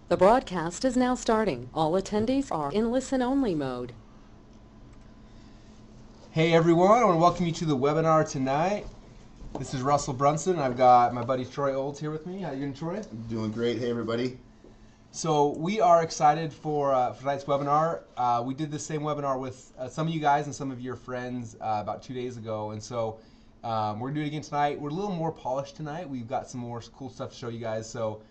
The broadcast is now starting. All attendees are in listen-only mode. Hey everyone, I want to welcome you to the webinar tonight. This is Russell Brunson. I've got my buddy Troy Olds here with me. How you doing, Troy? I'm doing great. Hey everybody. So we are excited for tonight's webinar. We did the same webinar with some of you guys and some of your friends about 2 days ago, and so we're gonna do it again tonight. We're a little more polished tonight. We've got some more cool stuff to show you guys. So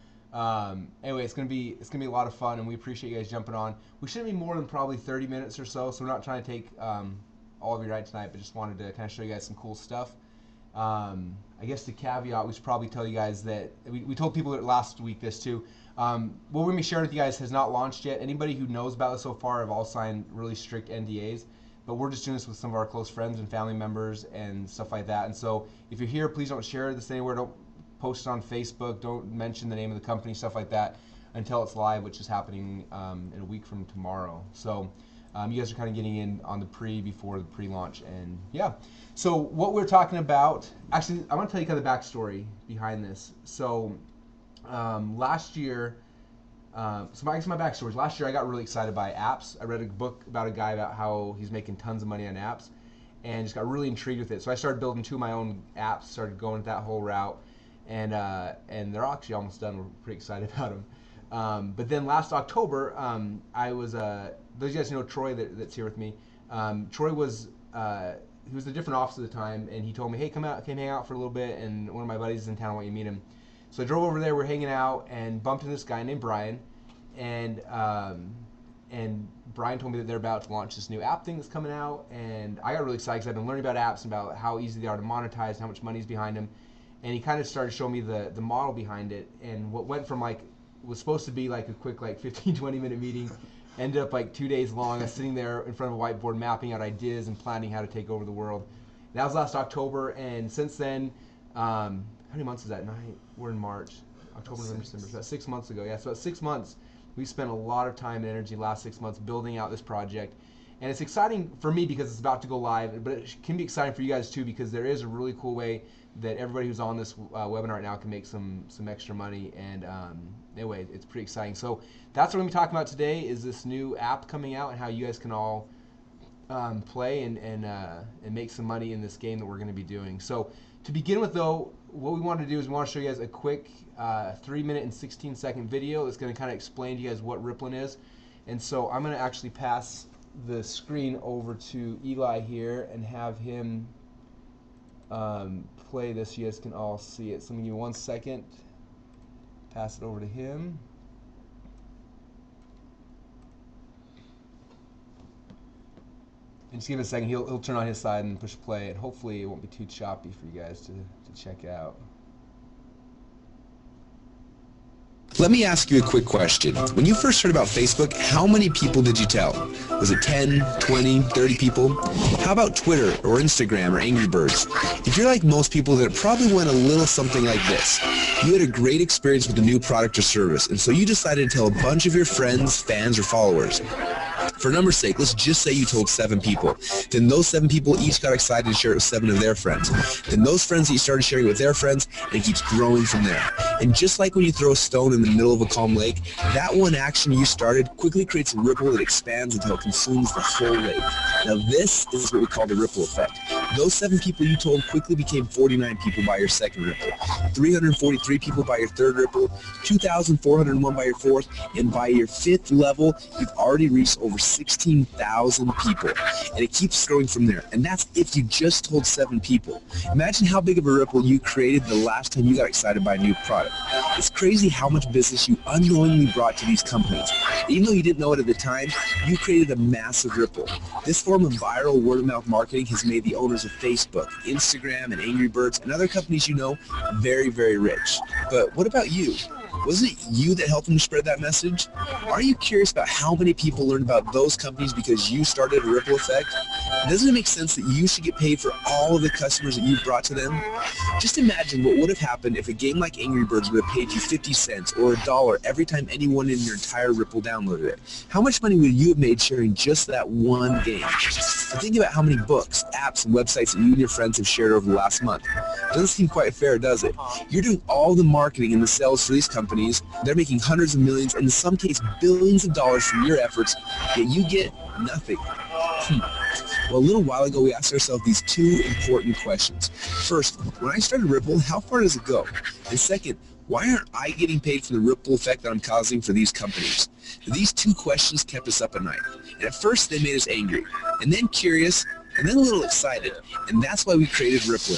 anyway, it's gonna be a lot of fun, and we appreciate you guys jumping on. We shouldn't be more than probably 30 minutes or so. So we're not trying to take all of your night tonight, but just wanted to kind of show you guys some cool stuff. I guess the caveat, we should probably tell you guys that we told people that last week this too. What we're going to be sharing with you guys has not launched yet. Anybody who knows about it so far have all signed really strict NDAs, but we're just doing this with some of our close friends and family members and stuff like that. And so if you're here, please don't share this anywhere. Don't post it on Facebook. Don't mention the name of the company, stuff like that, until it's live, which is happening in a week from tomorrow. So you guys are kind of getting in on the before the pre-launch, and yeah. So what we're talking about, actually, I want to tell you kind of the backstory behind this. So last year, I guess my backstory is last year I got really excited by apps. I read a book about a guy about how he's making tons of money on apps, and just got really intrigued with it. So I started building 2 of my own apps, started going that whole route, and they're actually almost done. We're pretty excited about them. But then last October, I was those of you guys who know Troy that's here with me. Troy was he was in a different office at the time, and he told me, hey, come hang out for a little bit, and one of my buddies is in town, I want you to meet him. So I drove over there, we're hanging out, and bumped into this guy named Brian, and Brian told me that they're about to launch this new app thing that's coming out, and I got really excited because I've been learning about apps and about how easy they are to monetize and how much money's behind them, and he kind of started showing me the model behind it, and what went from was supposed to be like a quick 15-20 minute meeting ended up 2 days long. I was sitting there in front of a whiteboard mapping out ideas and planning how to take over the world. That was last October, and since then, how many months is that? We're in March, October, November, December. So that's 6 months ago. Yeah, so that's 6 months. We spent a lot of time and energy the last 6 months building out this project. And it's exciting for me because it's about to go live, but it can be exciting for you guys too, because there is a really cool way that everybody who's on this webinar right now can make some extra money. And anyway, it's pretty exciting. So that's what we're going to be talking about today, is this new app coming out and how you guys can all play and make some money in this game that we're going to be doing. So to begin with, though, what we want to do is we want to show you guys a quick 3-minute and 16-second video that's going to kind of explain to you guys what Rippln is. And so I'm going to actually pass the screen over to Eli here and have him play this so you guys can all see it. So I'm going to give you 1 second, pass it over to him. And just give it a second. He'll turn on his side and push play, and hopefully it won't be too choppy for you guys to check out. Let me ask you a quick question. When you first heard about Facebook, how many people did you tell? Was it 10, 20, 30 people? How about Twitter or Instagram or Angry Birds? If you're like most people, then it probably went a little something like this. You had a great experience with a new product or service, and so you decided to tell a bunch of your friends, fans, or followers. For number's sake, let's just say you told 7 people. Then those 7 people each got excited to share it with 7 of their friends. Then those friends each started sharing it with their friends, and it keeps growing from there. And just like when you throw a stone in the middle of a calm lake, that one action you started quickly creates a ripple that expands until it consumes the whole lake. Now this is what we call the ripple effect. Those 7 people you told quickly became 49 people by your second ripple, 343 people by your third ripple, 2,401 by your fourth, and by your 5th level, you've already reached over 16,000 people, and it keeps growing from there. And that's if you just told 7 people. Imagine how big of a ripple you created the last time you got excited by a new product. It's crazy how much business you unknowingly brought to these companies. Even though you didn't know it at the time, you created a massive ripple. This form of viral word-of-mouth marketing has made the owners of Facebook, Instagram, and Angry Birds, and other companies you know very, very rich. But what about you? Was it you that helped them spread that message? Are you curious about how many people learned about those companies because you started a ripple effect? Doesn't it make sense that you should get paid for all of the customers that you've brought to them? Just imagine what would have happened if a game like Angry Birds would have paid you 50 cents or $1 every time anyone in your entire Ripple downloaded it. How much money would you have made sharing just that one game? And think about how many books, apps, and websites that you and your friends have shared over the last month. Doesn't seem quite fair, does it? You're doing all the marketing and the sales for these companies. They're making hundreds of millions, and in some cases billions of dollars from your efforts, yet you get nothing. Well, a little while ago, we asked ourselves these two important questions. First, when I started Ripple, how far does it go? And second, why aren't I getting paid for the ripple effect that I'm causing for these companies? These two questions kept us up at night. And at first, they made us angry, and then curious, and then a little excited. And that's why we created Rippln.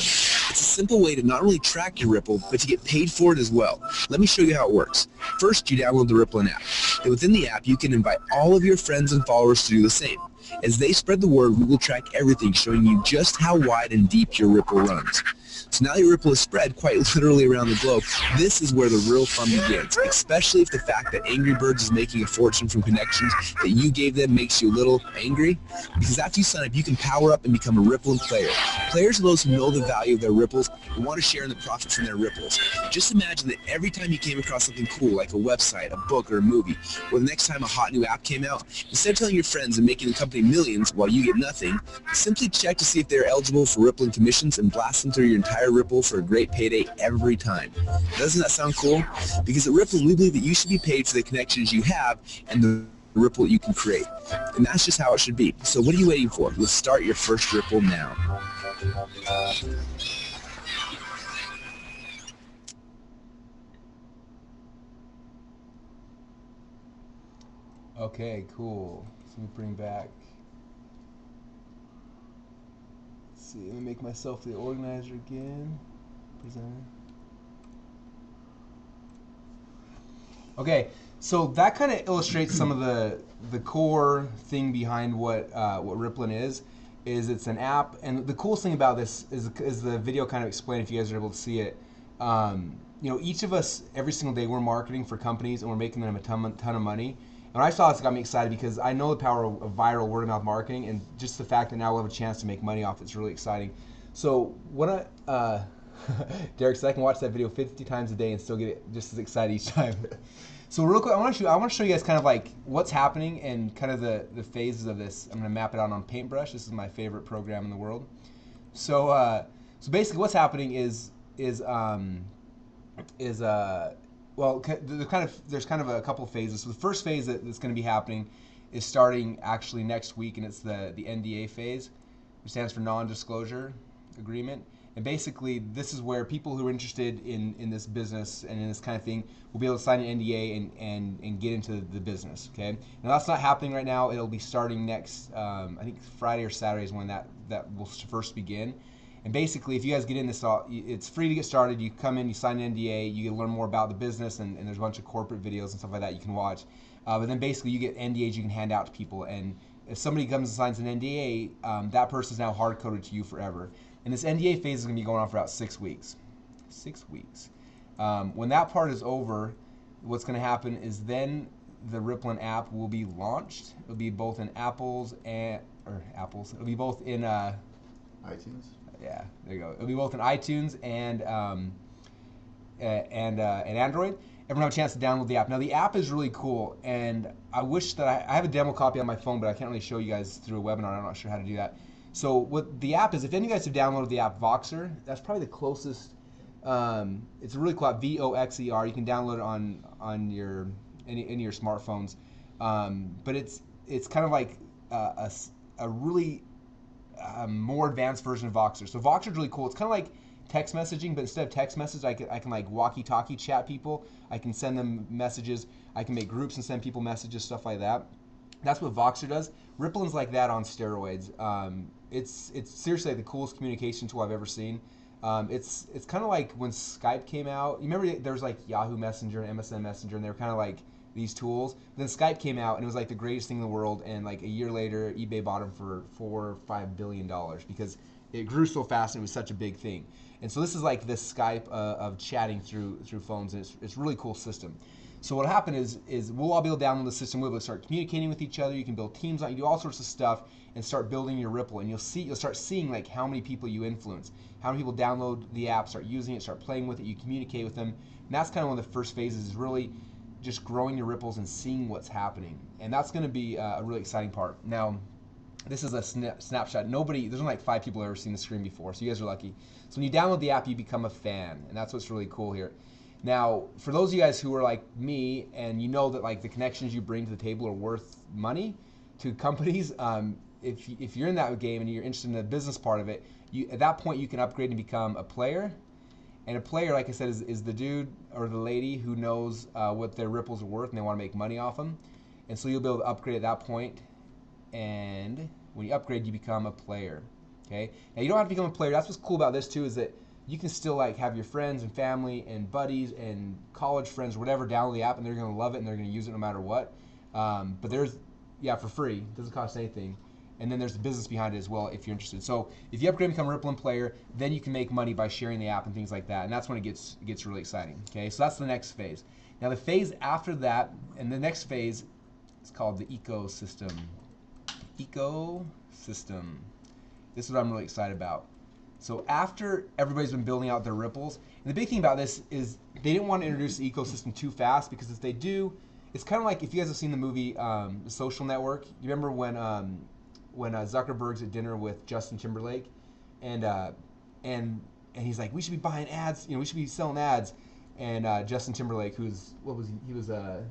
It's a simple way to not only track your Ripple, but to get paid for it as well. Let me show you how it works. First, you download the Rippln app. And within the app, you can invite all of your friends and followers to do the same. As they spread the word, we will track everything, showing you just how wide and deep your Ripple runs. So now your Ripple is spread quite literally around the globe. This is where the real fun begins, especially if the fact that Angry Birds is making a fortune from connections that you gave them makes you a little angry. Because after you sign up, you can power up and become a Rippln player. Players are those who know the value of their Ripples and want to share in the profit from their Ripples. Just imagine that every time you came across something cool, like a website, a book, or a movie, or the next time a hot new app came out, instead of telling your friends and making the company millions while you get nothing, simply check to see if they're eligible for Rippln commissions and blast them through your entire Ripple for a great payday every time. Doesn't that sound cool? Because at Rippln, we believe that you should be paid for the connections you have and the Ripple you can create. And that's just how it should be. So what are you waiting for? Let's start your first Ripple now. Okay, cool. So let me bring back. Let's see, let me make myself the organizer again. Presenter. Okay, so that kind of illustrates some of the core thing behind what Rippln is it's an app, and the coolest thing about this is the video kind of explained if you guys are able to see it. You know, each of us every single day we're marketing for companies and we're making them a ton of money. And when I saw this, it got me excited because I know the power of viral word of mouth marketing, and just the fact that now we'll have a chance to make money off it's really exciting. So what Derek said I can watch that video 50 times a day and still get just as excited each time. So real quick, I want to show you guys kind of like what's happening and kind of the phases of this. I'm going to map it out on Paintbrush. This is my favorite program in the world. So so basically, what's happening is well, there's kind of a couple of phases. So the first phase that's going to be happening is starting actually next week, and it's the NDA phase, which stands for non-disclosure agreement. And basically, this is where people who are interested in this business and in this kind of thing will be able to sign an NDA and get into the business. Okay. Now that's not happening right now. It'll be starting next, I think Friday or Saturday is when that will first begin. And basically, if you guys get in this, it's free to get started. You come in, you sign an NDA, you get to learn more about the business, and there's a bunch of corporate videos and stuff like that you can watch. But then basically, you get NDAs you can hand out to people. And if somebody comes and signs an NDA, that person is now hard-coded to you forever. And this NDA phase is going to be going on for about 6 weeks. 6 weeks. When that part is over, what's going to happen is then the Rippln app will be launched. It'll be both in It'll be both in iTunes. Yeah, there you go. It'll be both in iTunes and Android. Everyone will have a chance to download the app. Now the app is really cool, and I wish that I have a demo copy on my phone, but I can't really show you guys through a webinar. I'm not sure how to do that. So what the app is, if any of you guys have downloaded the app Voxer, that's probably the closest. It's a really cool app, Voxer. You can download it on any of your smartphones, but it's kind of like a really more advanced version of Voxer. So Voxer is really cool. It's kind of like text messaging, but instead of text message, I can like walkie-talkie chat people. I can send them messages. I can make groups and send people messages, stuff like that. That's what Voxer does. Rippln's like that on steroids. It's seriously like the coolest communication tool I've ever seen. It's kind of like when Skype came out. You remember there was like Yahoo Messenger and MSN Messenger, and they were kind of like these tools. Then Skype came out, and it was like the greatest thing in the world. And like a year later, eBay bought them for $4 or $5 billion because it grew so fast and it was such a big thing. And so this is like this Skype of chatting through phones, and it's a really cool system. So what'll happen is we'll all be able to download the system. We'll be able to start communicating with each other. You can build teams on, you do all sorts of stuff, and start building your Ripple. And you'll start seeing like how many people you influence, how many people download the app, start using it, start playing with it. You communicate with them, and that's kind of one of the first phases, is really just growing your Ripples and seeing what's happening. And that's going to be a really exciting part. Now, this is a snapshot. There's only like 5 people who have ever seen the screen before, so you guys are lucky. So when you download the app, you become a fan, and that's what's really cool here. Now, for those of you guys who are like me, and you know that like the connections you bring to the table are worth money to companies, if you're in that game and you're interested in the business part of it, at that point you can upgrade and become a player. And a player, like I said, is the dude or the lady who knows what their Ripples are worth and they want to make money off them. And so you'll be able to upgrade at that point. And when you upgrade, you become a player. Okay. Now you don't have to become a player. That's what's cool about this too, is that you can still like have your friends and family and buddies and college friends or whatever download the app, and they're gonna love it and they're gonna use it no matter what. But there's, for free. It doesn't cost anything. And then there's the business behind it as well if you're interested. So if you upgrade and become a Rippln player, then you can make money by sharing the app and things like that. And that's when it gets really exciting. Okay, so that's the next phase. Now the phase after that, and the next phase is called the ecosystem. Ecosystem. This is what I'm really excited about. So after everybody's been building out their Ripples, and the big thing about this is they didn't want to introduce the ecosystem too fast, because if they do, it's kind of like if you guys have seen the movie The Social Network. You remember when Zuckerberg's at dinner with Justin Timberlake, and he's like, we should be buying ads, we should be selling ads, and Justin Timberlake, who's the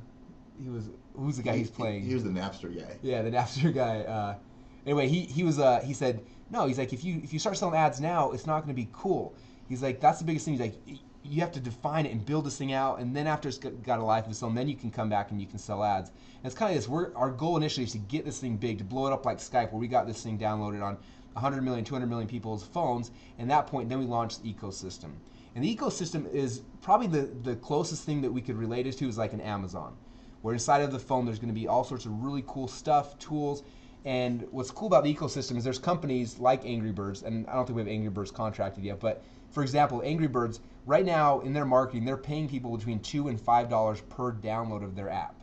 guy he's playing? He was the Napster guy. Yeah, the Napster guy. Anyway, he said, no, he's like, if you start selling ads now, it's not going to be cool. He's like, that's the biggest thing. He's like, you have to define it and build this thing out, and then after it's got a life of its own, then you can come back and you can sell ads. And it's kind of this. Our goal initially is to get this thing big, to blow it up like Skype, where we got this thing downloaded on 100 million, 200 million people's phones, and at that point, then we launched the ecosystem. And the ecosystem is probably the closest thing that we could relate it to is like an Amazon, where inside of the phone there's going to be all sorts of really cool stuff, tools. And what's cool about the ecosystem is there's companies like Angry Birds, and I don't think we have Angry Birds contracted yet, but for example, Angry Birds, right now in their marketing, they're paying people between $2 and $5 per download of their app.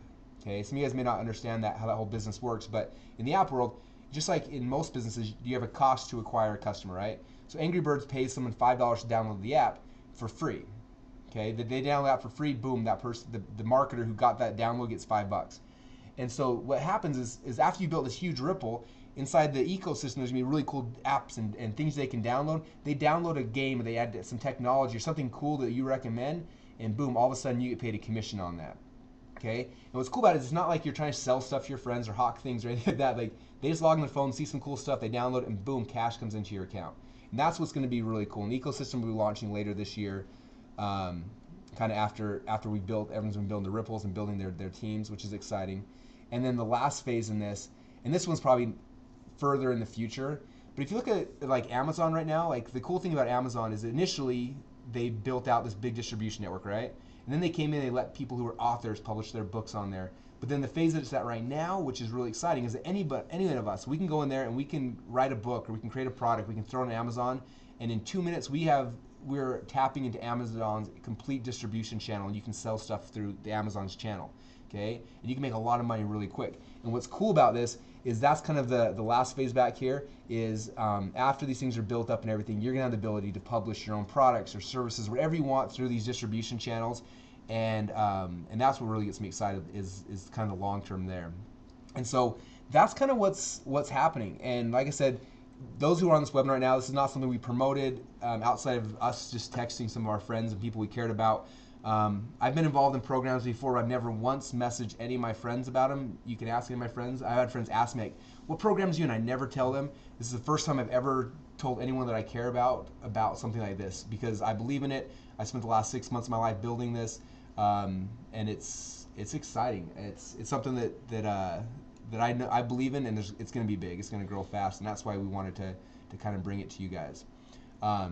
Okay, some of you guys may not understand how that whole business works, but in the app world, just like in most businesses, you have a cost to acquire a customer, right? So Angry Birds pays someone $5 to download the app for free. Okay, they download the app for free, boom, that person, the marketer who got that download gets $5. And so what happens is after you build this huge Ripple, inside the ecosystem there's going to be really cool apps and things they can download. They download a game, or they add some technology or something cool that you recommend, and boom, all of a sudden you get paid a commission on that. Okay? And what's cool about it is it's not like you're trying to sell stuff to your friends or hawk things or anything like that. Like, they just log on their phone, see some cool stuff, they download it, and boom, cash comes into your account. And that's what's going to be really cool. And the ecosystem will be launching later this year, kind of after everyone's been building the Ripples and building their teams, which is exciting. And then the last phase in this, and this one's probably further in the future, but if you look at like Amazon right now, like the cool thing about Amazon is that initially they built out this big distribution network, right? And then they came in and they let people who are authors publish their books on there. But then the phase that it's at right now, which is really exciting, is that any one of us, we can go in there and we can write a book, or we can create a product, we can throw it on Amazon, and in 2 minutes we're tapping into Amazon's complete distribution channel, and you can sell stuff through the Amazon's channel. Okay, and you can make a lot of money really quick. And what's cool about this is that's kind of the last phase back here is after these things are built up and everything, you're gonna have the ability to publish your own products or services, whatever you want, through these distribution channels, and that's what really gets me excited is kind of the long term there. And so that's kind of what's happening. And like I said, those who are on this webinar right now, this is not something we promoted outside of us just texting some of our friends and people we cared about. I've been involved in programs before where I've never once messaged any of my friends about them. You can ask any of my friends. I've had friends ask me, like, what programs do you? And I never tell them. This is the first time I've ever told anyone that I care about something like this, because I believe in it. I spent the last 6 months of my life building this, and it's exciting. It's something that I believe in, and it's going to be big. It's going to grow fast, and that's why we wanted to kind of bring it to you guys. Now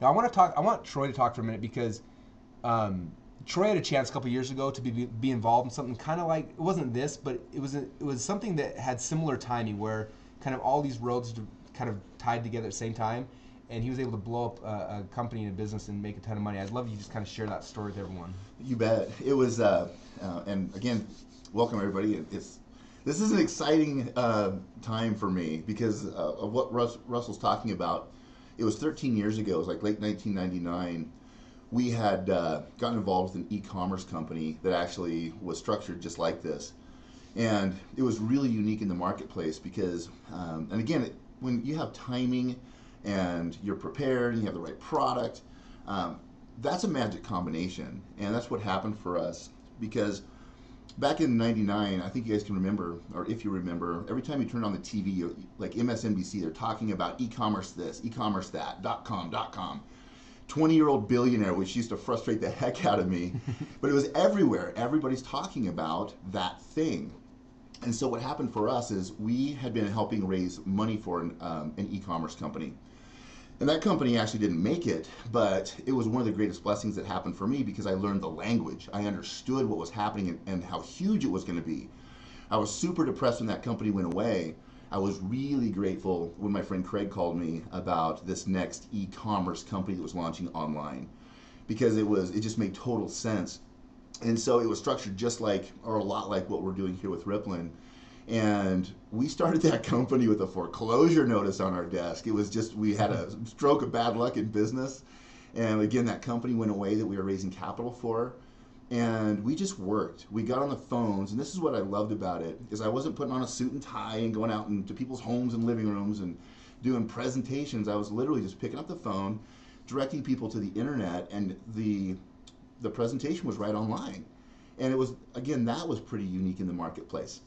I want Troy to talk for a minute, because Troy had a chance a couple years ago to be involved in something kind of like, it wasn't this, but it was something that had similar timing, where kind of all these roads kind of tied together at the same time, and he was able to blow up a company and a business and make a ton of money. I'd love you to just kind of share that story with everyone. You bet. It was, and again, welcome everybody. This is an exciting time for me because of what Russell's talking about. It was 13 years ago. It was like late 1999. We had gotten involved with an e-commerce company that actually was structured just like this. And it was really unique in the marketplace because, and again, when you have timing and you're prepared and you have the right product, that's a magic combination. And that's what happened for us because back in '99, I think you guys can remember, or if you remember, every time you turn on the TV, like MSNBC, they're talking about e-commerce this, e-commerce that, .com. 20-year-old billionaire, which used to frustrate the heck out of me, but it was everywhere. Everybody's talking about that thing. And so what happened for us is we had been helping raise money for an e-commerce company. And that company actually didn't make it, but it was one of the greatest blessings that happened for me because I learned the language. I understood what was happening and how huge it was going to be. I was super depressed when that company went away. I was really grateful when my friend Craig called me about this next e-commerce company that was launching online because it just made total sense. And so it was structured just like, or a lot like what we're doing here with Rippln. And we started that company with a foreclosure notice on our desk. It was just, we had a stroke of bad luck in business. And again, that company went away that we were raising capital for. And we just worked. We got on the phones, and this is what I loved about it, is I wasn't putting on a suit and tie and going out into people's homes and living rooms and doing presentations. I was literally just picking up the phone, directing people to the internet, and the presentation was right online. And it was, again, that was pretty unique in the marketplace.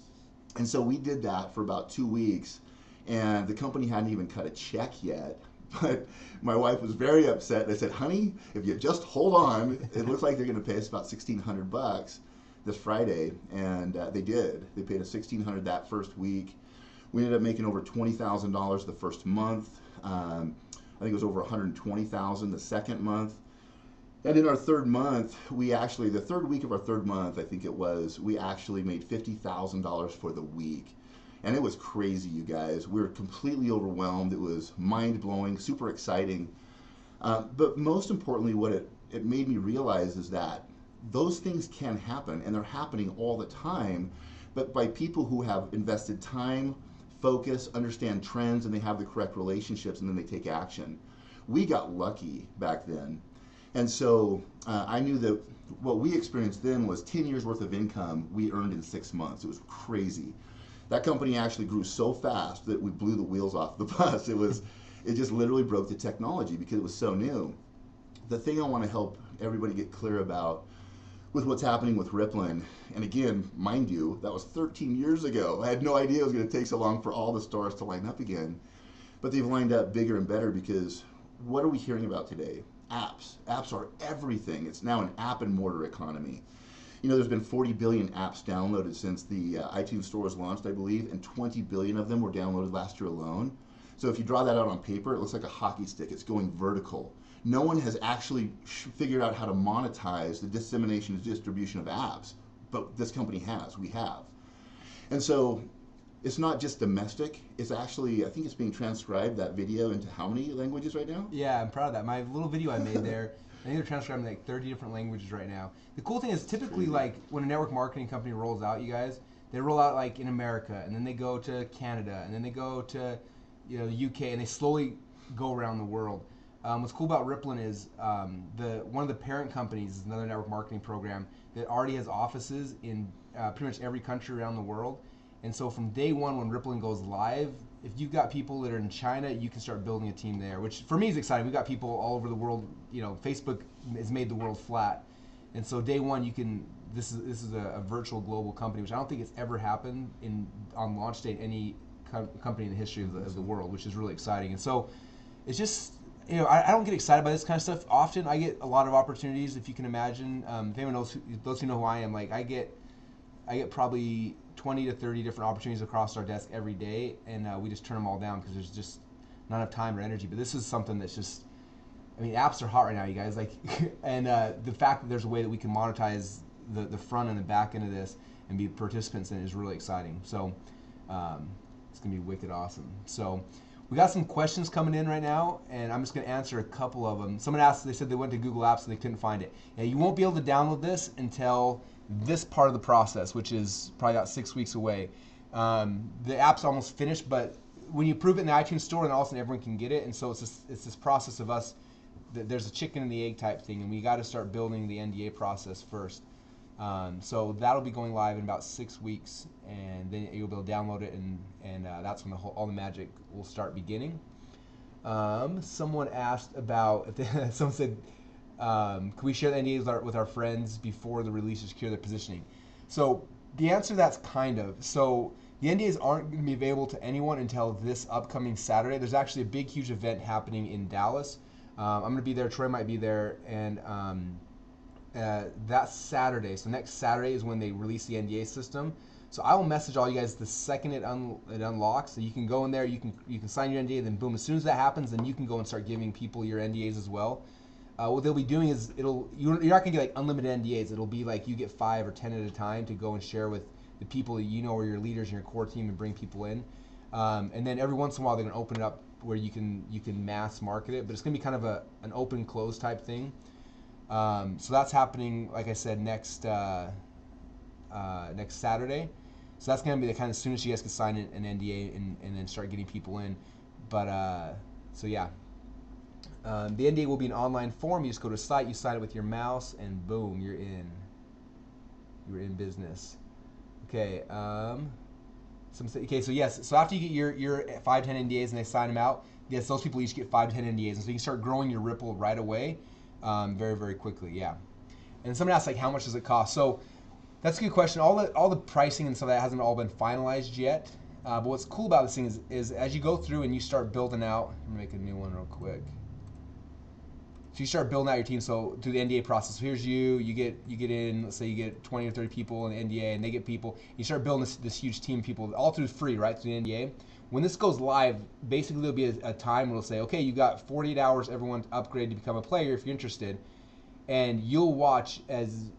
And so we did that for about 2 weeks, and the company hadn't even cut a check yet. But my wife was very upset. I said, honey, if you just hold on, it looks like they're going to pay us about $1,600 this Friday. And they did. They paid us $1,600 that first week. We ended up making over $20,000 the first month. I think it was over $120,000 the second month. And in our third month, the third week of our third month, I think it was, we actually made $50,000 for the week. And it was crazy, you guys. We were completely overwhelmed. It was mind-blowing, super exciting. But most importantly, what it made me realize is that those things can happen, and they're happening all the time, but by people who have invested time, focus, understand trends, and they have the correct relationships, and then they take action. We got lucky back then. And so I knew that what we experienced then was 10 years worth of income we earned in 6 months. It was crazy. That company actually grew so fast that we blew the wheels off the bus. It just literally broke the technology because it was so new. The thing I want to help everybody get clear about with what's happening with Rippln, and again, mind you, that was 13 years ago. I had no idea it was going to take so long for all the stores to line up again. But they've lined up bigger and better because what are we hearing about today? Apps. Apps are everything. It's now an app and mortar economy. You know, there's been 40 billion apps downloaded since the iTunes store was launched, I believe, and 20 billion of them were downloaded last year alone. So if you draw that out on paper, it looks like a hockey stick. It's going vertical. No one has actually figured out how to monetize the dissemination and distribution of apps, but this company has. We have. And so it's not just domestic. It's actually, I think it's being transcribed, that video, into how many languages right now? Yeah, I'm proud of that. My little video I made there, I think they're transcribing like 30 different languages right now. The cool thing is typically like when a network marketing company rolls out, you guys, they roll out like in America, and then they go to Canada, and then they go to the UK, and they slowly go around the world. What's cool about Rippln is one of the parent companies is another network marketing program that already has offices in pretty much every country around the world. And so from day one when Rippln goes live, if you've got people that are in China, you can start building a team there, which for me is exciting. We've got people all over the world. You know, Facebook has made the world flat. And so day one, you can, this is a virtual global company, which I don't think it's ever happened on launch day in any company in the history of the world, which is really exciting. And so it's just, you know, I don't get excited by this kind of stuff. Often I get a lot of opportunities, if you can imagine. If anyone knows, those who know who I am, like I get probably 20 to 30 different opportunities across our desk every day, and we just turn them all down because there's just not enough time or energy. But this is something that's just, I mean, apps are hot right now, you guys. Like, and the fact that there's a way that we can monetize the front and the back end of this and be participants in it is really exciting. So it's gonna be wicked awesome. So We got some questions coming in right now, and I'm just going to answer a couple of them. Someone asked, they said they went to Google Apps and they couldn't find it. Yeah, you won't be able to download this until this part of the process, which is probably about 6 weeks away. The app's almost finished, but when you approve it in the iTunes store, then all of a sudden everyone can get it. And so it's this process of us, there's a chicken and the egg type thing, and we got to start building the NDA process first. So that'll be going live in about 6 weeks, and then you'll be able to download it, and that's when all the magic will start beginning. Someone asked about, someone said, can we share the NDAs with our friends before the release to secure their positioning? So the answer to that's kind of. So the NDAs aren't going to be available to anyone until this upcoming Saturday. There's actually a big, huge event happening in Dallas. I'm going to be there. Troy might be there, and that Saturday, so next Saturday is when they release the NDA system. So I will message all you guys the second it unlocks. So you can go in there, you can sign your NDA, then boom, as soon as that happens, then you can go and start giving people your NDAs as well. What they'll be doing is you're not gonna get like unlimited NDAs. It'll be like you get 5 or 10 at a time to go and share with the people that you know are your leaders in your core team and bring people in. And then every once in a while they're gonna open it up where you can mass market it, but it's gonna be kind of an open close type thing. So that's happening, like I said, next Saturday. So that's going to be the kind of, as soon as you guys can sign an NDA and then start getting people in. But so yeah, the NDA will be an online form. You just go to a site, you sign it with your mouse, and boom, you're in. You're in business. Okay. Okay. So yes. So after you get your 5 to 10 NDAs and they sign them out, yes, those people each get 5 to 10 NDAs, and so you can start growing your Rippln right away. Very, very quickly, yeah. And someone asked, like, how much does it cost? So that's a good question. All the pricing and stuff that hasn't all been finalized yet. But what's cool about this thing is as you go through and you start building out, I'm gonna make a new one real quick. So you start building out your team. So through the NDA process, so here's you get in. Let's say you get 20 or 30 people in the NDA, and they get people. You start building this huge team of people, all through free, right, through the NDA. When this goes live, basically there'll be a time where it'll say, okay, you got 48 hours, everyone upgrade to become a player if you're interested, and you'll watch as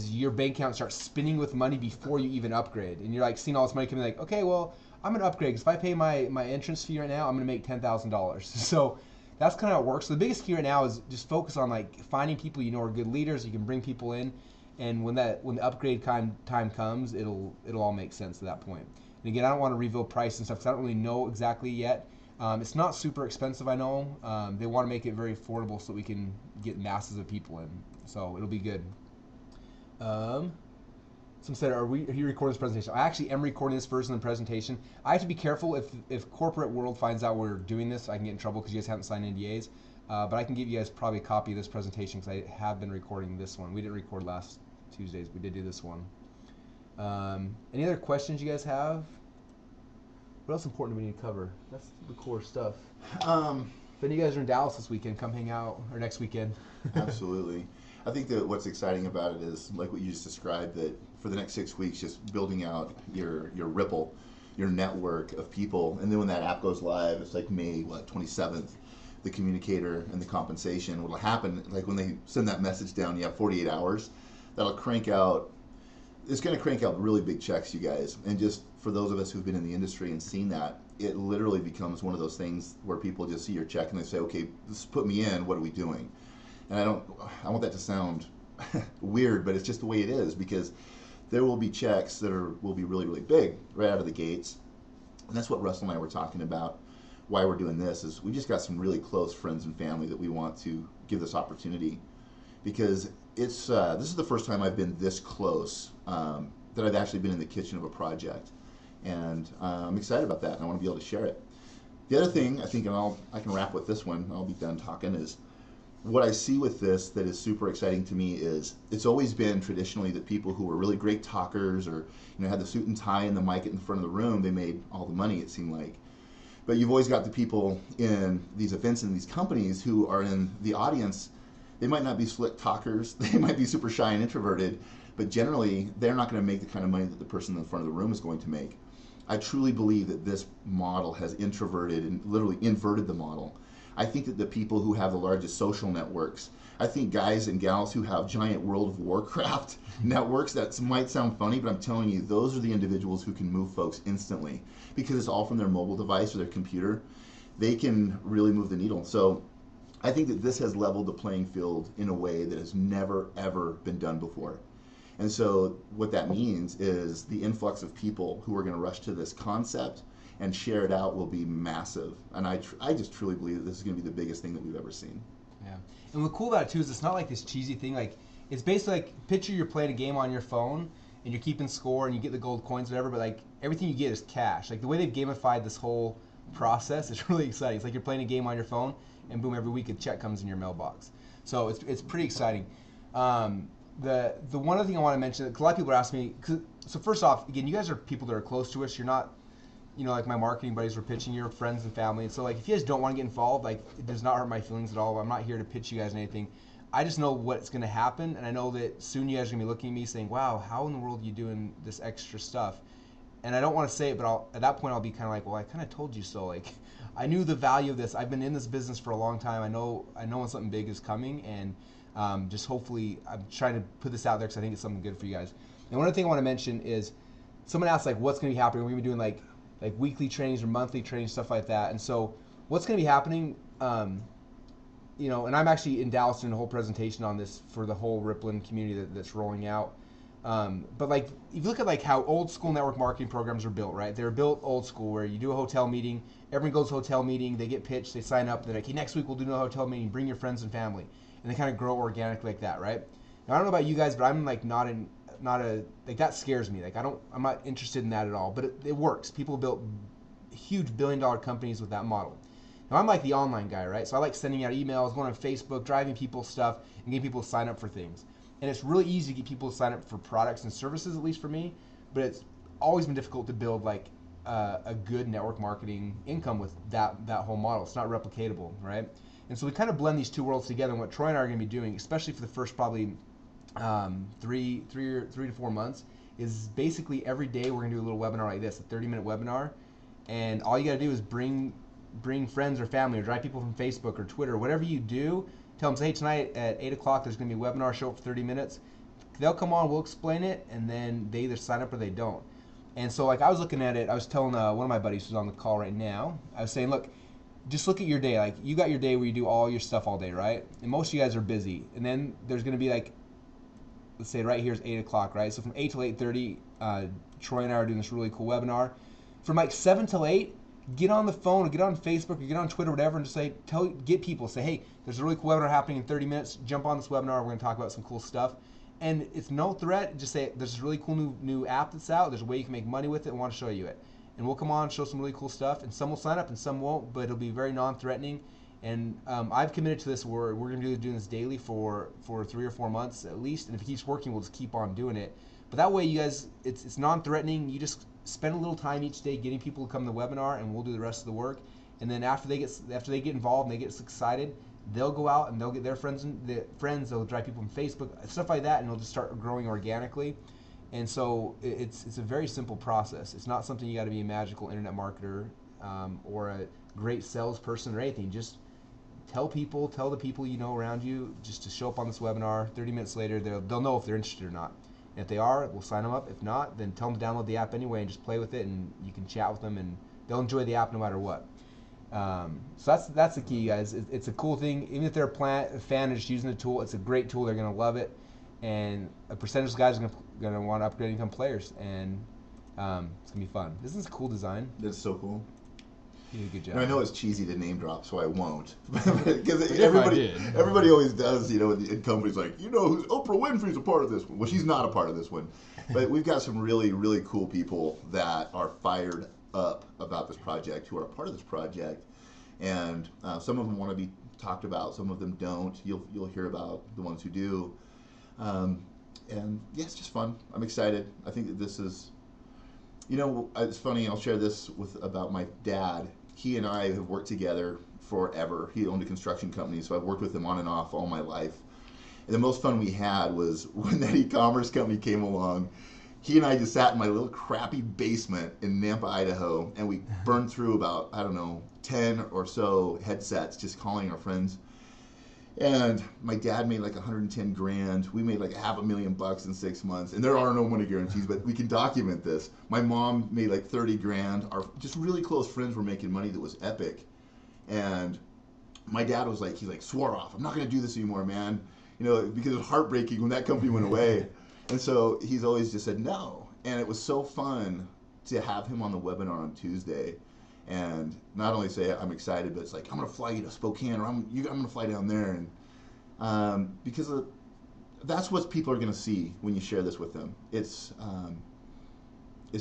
your bank account starts spinning with money before you even upgrade, and you're like seeing all this money coming, like, okay, well, I'm gonna upgrade because if I pay my entrance fee right now, I'm gonna make $10,000. So that's kind of how it works. So the biggest key right now is just focus on like finding people you know are good leaders. You can bring people in, and when the upgrade time comes, it'll all make sense at that point. And again, I don't want to reveal price and stuff because I don't really know exactly yet. It's not super expensive, I know. They want to make it very affordable so we can get masses of people in. So it'll be good. Some said, are you recording this presentation? I actually am recording this version of the presentation. I have to be careful if corporate world finds out we're doing this, I can get in trouble because you guys haven't signed NDAs. But I can give you guys probably a copy of this presentation because I have been recording this one. We didn't record last Tuesdays. We did do this one. Any other questions you guys have? What else important do we need to cover? That's the core stuff. If any of you guys are in Dallas this weekend, come hang out, or next weekend. Absolutely. I think that what's exciting about it is, like what you just described, that for the next 6 weeks, just building out your Rippln, your network of people, and then when that app goes live, it's like May 27th, the communicator and the compensation. What'll happen, like when they send that message down, you have 48 hours, that'll crank out. It's going to crank out really big checks, you guys. And just for those of us who've been in the industry and seen that, it literally becomes one of those things where people just see your check and they say, okay, this put me in, what are we doing? And I want that to sound weird, but it's just the way it is, because there will be checks that will be really, really big right out of the gates. And that's what Russell and I were talking about. Why we're doing this is we just got some really close friends and family that we want to give this opportunity, because it's this is the first time I've been this close, that I've actually been in the kitchen of a project, and I'm excited about that, and I want to be able to share it. The other thing I think, and I can wrap with this one, I'll be done talking, is what I see with this that is super exciting to me is it's always been traditionally that people who were really great talkers, or had the suit and tie and the mic in the front of the room, they made all the money, it seemed like. But you've always got the people in these events and these companies who are in the audience. They might not be slick talkers, they might be super shy and introverted, but generally they're not going to make the kind of money that the person in the front of the room is going to make. I truly believe that this model has introverted and literally inverted the model. I think that the people who have the largest social networks, I think guys and gals who have giant World of Warcraft networks, that might sound funny, but I'm telling you, those are the individuals who can move folks instantly, because it's all from their mobile device or their computer. they can really move the needle. So I think that this has leveled the playing field in a way that has never, ever been done before. And so what that means is the influx of people who are going to rush to this concept and share it out will be massive. And I just truly believe that this is going to be the biggest thing that we've ever seen. Yeah. And what's cool about it too is it's not like this cheesy thing. Like, it's basically like, picture you're playing a game on your phone and you're keeping score and you get the gold coins, whatever, but like everything you get is cash. Like the way they've gamified this whole process is really exciting. It's like you're playing a game on your phone and boom, every week a check comes in your mailbox. So it's pretty exciting. The one other thing I want to mention, a lot of people are asking me, so first off, again, you guys are people that are close to us. You're not, like my marketing buddies were pitching, your friends and family. And so like, if you guys don't want to get involved, like it does not hurt my feelings at all. I'm not here to pitch you guys anything. I just know what's going to happen. And I know that soon you guys are going to be looking at me saying, wow, how in the world are you doing this extra stuff? And I don't want to say it, but at that point I'll be kind of like, well, I kind of told you so. Like, I knew the value of this. I've been in this business for a long time. I know when something big is coming, and just hopefully I'm trying to put this out there because I think it's something good for you guys. And one other thing I want to mention is someone asked like, what's going to be happening? We're going to be doing like weekly trainings or monthly trainings, stuff like that. And so what's going to be happening, and I'm actually in Dallas doing a whole presentation on this for the whole Rippln community that's rolling out. But like, if you look at like how old school network marketing programs are built, right? They're built old school where you do a hotel meeting, everyone goes to a hotel meeting, they get pitched, they sign up, they're like, hey, next week we'll do another hotel meeting, bring your friends and family. And they kind of grow organically like that, right? Now, I don't know about you guys, but I'm like like that scares me. Like I'm not interested in that at all, but it works. People have built huge billion-dollar companies with that model. Now, I'm like the online guy, right? So I like sending out emails, going on Facebook, driving people stuff, and getting people to sign up for things. And it's really easy to get people to sign up for products and services, at least for me, but it's always been difficult to build like a good network marketing income with that whole model. It's not replicatable, right? And so we kind of blend these two worlds together. And what Troy and I are going to be doing, especially for the first probably 3 to 4 months, is basically every day we're going to do a little webinar like this, a 30-minute webinar. And all you got to do is bring friends or family or drive people from Facebook or Twitter, or whatever you do. Tell them, say, hey, tonight at 8 o'clock there's going to be a webinar, show up for 30 minutes. They'll come on, we'll explain it, and then they either sign up or they don't. And so like I was looking at it, I was telling one of my buddies who's on the call right now, I was saying, look, just look at your day. Like, you got your day where you do all your stuff all day, right? And most of you guys are busy. And then there's going to be like, let's say right here is 8 o'clock, right? So from 8 till 8:30, Troy and I are doing this really cool webinar. From like 7 till 8, get on the phone or get on Facebook or get on Twitter, whatever, and just say, get people, say, hey, there's a really cool webinar happening in 30 minutes. Jump on this webinar. We're going to talk about some cool stuff. And it's no threat. Just say, there's this really cool new app that's out. There's a way you can make money with it. I want to show you it. And we'll come on, show some really cool stuff. And some will sign up and some won't, but it'll be very non-threatening. And I've committed to this where we're going to be doing this daily for 3 or 4 months at least. And if it keeps working, we'll just keep on doing it. But that way, you guys, it's non-threatening. You just spend a little time each day getting people to come to the webinar, and we'll do the rest of the work. And then after they get involved and they get excited, they'll go out and they'll get their friends. They'll drive people from Facebook, stuff like that, and it'll just start growing organically. And so it's a very simple process. It's not something you got to be a magical internet marketer or a great salesperson or anything. Just tell the people you know around you just to show up on this webinar. 30 minutes later, they'll know if they're interested or not. And if they are, we'll sign them up. If not, then tell them to download the app anyway and just play with it, and you can chat with them, and they'll enjoy the app no matter what. So that's the key, guys. It's a cool thing. Even if they're a fan and just using the tool, it's a great tool. They're going to love it. And a percentage of guys are going to want to upgrade and become players. And it's going to be fun. Isn't this a cool design? That's so cool. You did a good job. And I know it's cheesy to name drop, so I won't. Because everybody always does, in companies like, who's Oprah Winfrey's a part of this one. Well, she's not a part of this one. But we've got some really, really cool people that are fired up about this project, who are a part of this project. And some of them want to be talked about, some of them don't. You'll hear about the ones who do. And yeah, it's just fun. I'm excited. I think that this is, it's funny, I'll share this about my dad. He and I have worked together forever. He owned a construction company, so I've worked with him on and off all my life. And the most fun we had was when that e-commerce company came along. He and I just sat in my little crappy basement in Nampa, Idaho, and we burned through about, 10 or so headsets, just calling our friends. And my dad made like 110 grand. We made like $500,000 in 6 months. And there are no money guarantees, but we can document this. My mom made like 30 grand. Our just really close friends were making money that was epic. And my dad was like, he's like, swore off. I'm not going to do this anymore, man. You know, because it was heartbreaking when that company went away. And so he's always just said no. And it was so fun to have him on the webinar on Tuesday. And not only say I'm excited, but it's like, I'm going to fly you to Spokane, or I'm going to fly down there. And because that's what people are going to see when you share this with them. It's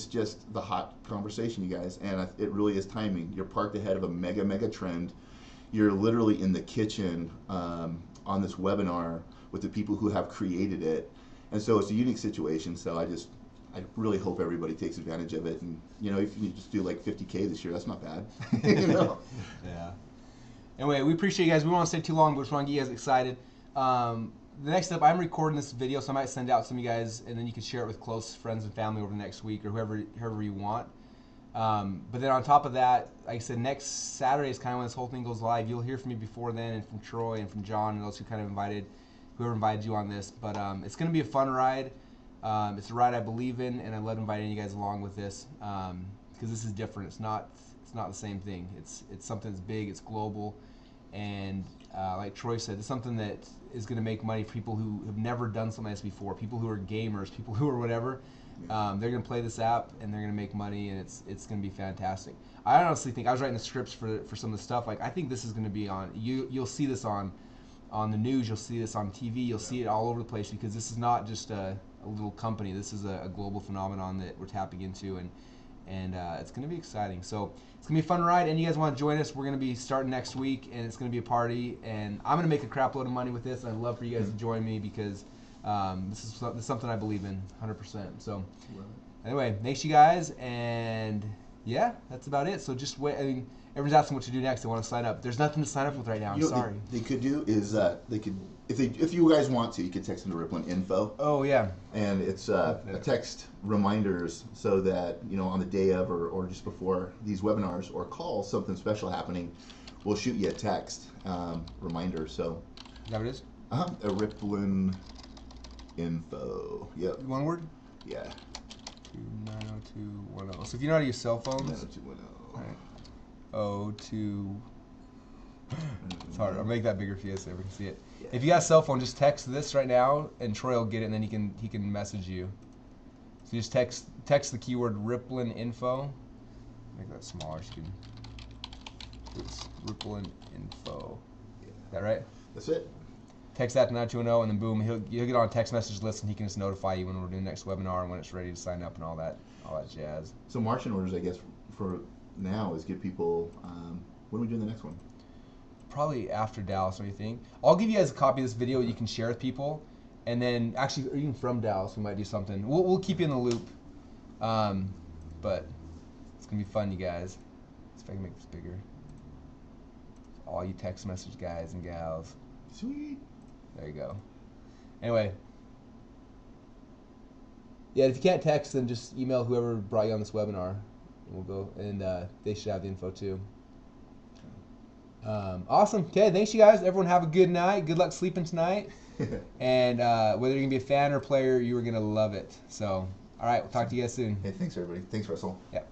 just the hot conversation, you guys. And it really is timing. You're parked ahead of a mega trend. You're literally in the kitchen on this webinar with the people who have created it. And so it's a unique situation. So I really hope everybody takes advantage of it. And, you know, if you just do like 50K this year, that's not bad. You know? Yeah. Anyway, we appreciate you guys. We don't want to stay too long, but we just want to get you guys excited. The next step, I'm recording this video, so I might send it out to some of you guys, and then you can share it with close friends and family over the next week, or whoever you want. But then on top of that, like I said, next Saturday is kind of when this whole thing goes live. You'll hear from me before then, and from Troy and from John and those who kind of whoever invited you on this. But it's going to be a fun ride. It's a ride I believe in, and I love inviting you guys along with this because this is different. It's not the same thing. It's something that's big. It's global, and like Troy said, it's something that is going to make money for people who have never done something like this before. People who are gamers, people who are whatever. They're going to play this app and they're going to make money, and it's going to be fantastic. I honestly think I was writing the scripts for some of the stuff. Like I think this is going to be on. You'll see this on the news. You'll see this on TV. You'll see it all over the place because this is not just a little company. This is a global phenomenon that we're tapping into, and it's going to be exciting. So it's going to be a fun ride, and you guys want to join us. We're going to be starting next week, and it's going to be a party, and I'm going to make a crap load of money with this, and I'd love for you guys to join me because this is something I believe in 100%. So anyway, thanks you guys, and yeah, that's about it. So just wait. I mean, everyone's asking what to do next. They want to sign up. There's nothing to sign up with right now. I'm sorry. They could do is they could if you guys want to, you could text them to Rippln info. Oh yeah. And it's a text reminders so that you know on the day of or just before these webinars or calls, something special happening, we'll shoot you a text reminder. So. Is that what it is? A Rippln info. Yep. One word? Yeah. 2902110. So if you know how to use cell phones. 90210. Right. 02. It's hard. I'll make that bigger for you so everyone can see it. Yeah. If you got a cell phone, just text this right now, and Troy will get it, and then he can message you. So you just text the keyword Rippln info. Make that smaller so you can. It's Rippln info. Yeah. Is that right? That's it. Text that to 9210, and then boom, he'll get on a text message list, and he can just notify you when we're doing the next webinar and when it's ready to sign up and all that jazz. So marching orders, I guess, for now is give people. When are we doing the next one? Probably after Dallas, what do you think? I'll give you guys a copy of this video you can share with people, and then actually even from Dallas we might do something. We'll keep you in the loop, but it's gonna be fun, you guys. Let's see if I can make this bigger. All you text message guys and gals. Sweet. There you go. Anyway, yeah, if you can't text, then just email whoever brought you on this webinar, and we'll go. And they should have the info too. Awesome. Okay, thanks you guys. Everyone have a good night. Good luck sleeping tonight. And whether you're gonna be a fan or player, you are gonna love it. So, all right, we'll talk to you guys soon. Hey, thanks everybody. Thanks, Russell. Yeah.